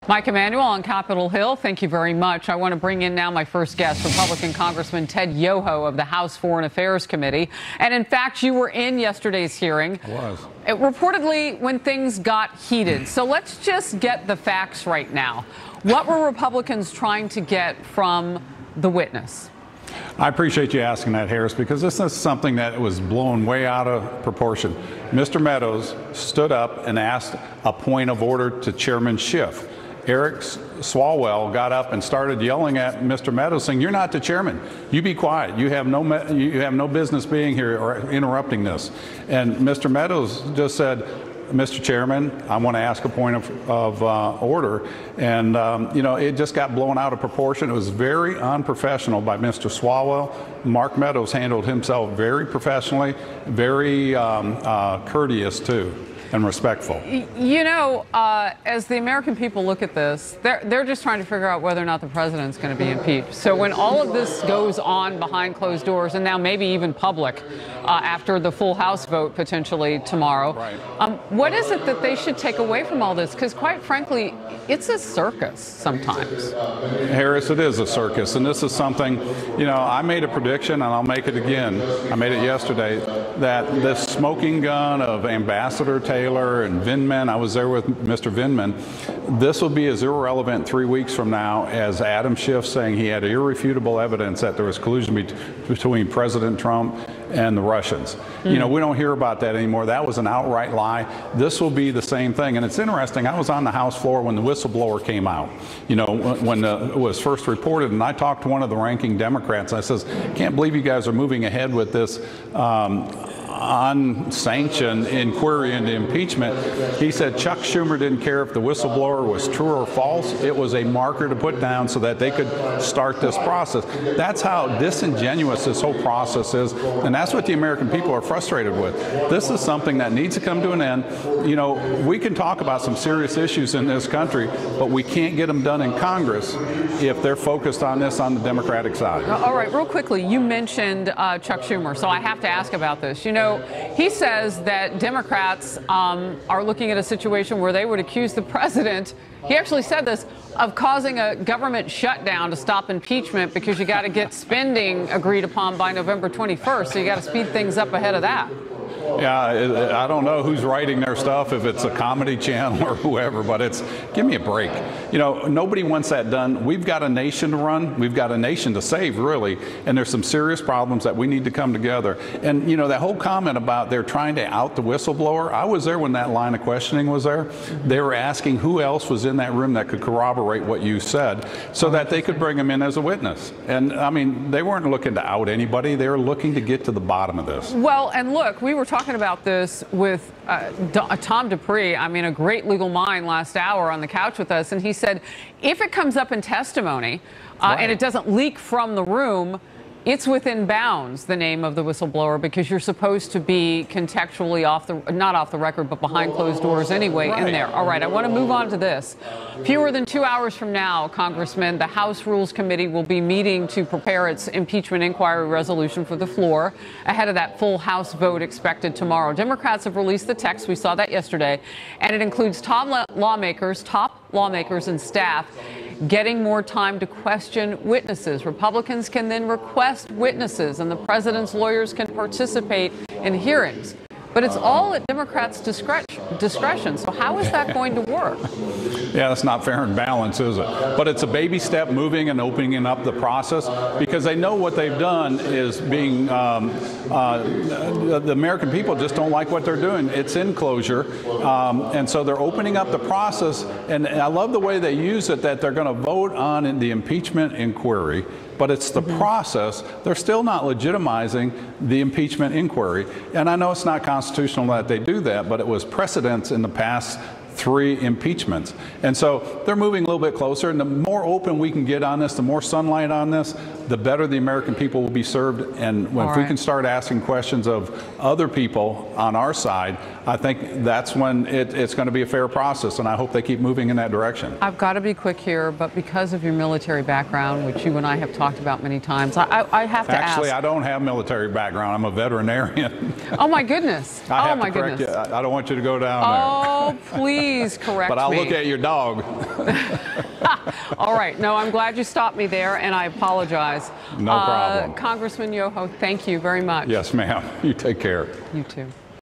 Mike Emanuel on Capitol Hill, thank you very much. I want to bring in now my first guest, Republican Congressman Ted Yoho of the House Foreign Affairs Committee. And in fact, you were in yesterday's hearing. I was. Reportedly when things got heated. So let's just get the facts right now. What were Republicans trying to get from the witness? I appreciate you asking that, Harris, because this is something that was blown way out of proportion. Mr. Meadows stood up and asked a point of order to Chairman Schiff. Eric Swalwell got up and started yelling at Mr. Meadows, saying, "You're not the chairman. You be quiet. You have no business being here or interrupting this." And Mr. Meadows just said, "Mr. Chairman, I want to ask a point of order." And, it just got blown out of proportion. It was very unprofessional by Mr. Swalwell. Mark Meadows handled himself very professionally, very courteous, too, and respectful. As the American people look at this, they're just trying to figure out whether or not the president's going to be impeached. So when all of this goes on behind closed doors, and now maybe even public, after the full House vote potentially tomorrow, right. What is it that they should take away from all this? Because quite frankly, it's a circus sometimes. Harris, it is a circus, and this is something, I made a prediction, and I'll make it again. I made it yesterday, that this smoking gun of Ambassador Taylor and Vindman, I was there with Mr. Vindman, this will be as irrelevant 3 weeks from now as Adam Schiff saying he had irrefutable evidence that there was collusion between President Trump and the Russians. We don't hear about that anymore. That was an outright lie. This will be the same thing. And it's interesting, I was on the House floor when the whistleblower came out, when it was first reported, and I talked to one of the ranking Democrats. I says, "Can't believe you guys are moving ahead with this unsanctioned inquiry into impeachment." He said Chuck Schumer didn't care if the whistleblower was true or false. It was a marker to put down so that they could start this process. That's how disingenuous this whole process is, and that's what the American people are frustrated with. This is something that needs to come to an end. We can talk about some serious issues in this country, but we can't get them done in Congress if they're focused on this on the Democratic side. All right, real quickly, you mentioned Chuck Schumer, so I have to ask about this. He says that Democrats are looking at a situation where they would accuse the president, he actually said this, of causing a government shutdown to stop impeachment because you got to get spending agreed upon by November 21st, so you got to speed things up ahead of that. Yeah, I don't know who's writing their stuff, if it's a comedy channel or whoever, but give me a break. Nobody wants that done. We've got a nation to run. We've got a nation to save, really, and there's some serious problems that we need to come together. And, that whole comment about they're trying to out the whistleblower, I was there when that line of questioning was there. They were asking who else was in that room that could corroborate what you said so that they could bring him in as a witness. And, they weren't looking to out anybody. They were looking to get to the bottom of this. Well, and look, we were talking about this with Tom Dupree, a great legal mind last hour on the couch with us, and he said if it comes up in testimony and it doesn't leak from the room, it's within bounds, the name of the whistleblower, because you're supposed to be contextually not off the record, but behind closed doors anyway in there. All right, I want to move on to this. Fewer than 2 hours from now, Congressman, the House Rules Committee will be meeting to prepare its impeachment inquiry resolution for the floor ahead of that full House vote expected tomorrow. Democrats have released the text. We saw that yesterday, and it includes top lawmakers and staff getting more time to question witnesses. Republicans can then request witnesses, and the president's lawyers can participate in hearings. But it's all at Democrats' discretion. So how is that going to work? Yeah, that's not fair and balanced, is it? But it's a baby step moving and opening up the process, because they know what they've done is being, the American people just don't like what they're doing. It's in closure. And so they're opening up the process. And I love the way they use it, that they're going to vote on the impeachment inquiry, but it's the process. They're still not legitimizing the impeachment inquiry. And I know it's not constitutional that they do that, but it was precedents in the past 3 impeachments. And so they're moving a little bit closer, and the more open we can get on this, the more sunlight on this, the better the American people will be served. And if we can start asking questions of other people on our side, I think that's when it's going to be a fair process, and I hope they keep moving in that direction. I've got to be quick here, but because of your military background, which you and I have talked about many times, I have to ask. Actually, I don't have military background. I'm a veterinarian. Oh, my goodness. Oh, my goodness. I don't want you to go down there. Oh, please correct me. But I'll look at your dog. All right. No, I'm glad you stopped me there, and I apologize. No problem. Congressman Yoho, thank you very much. Yes, ma'am. You take care. You too.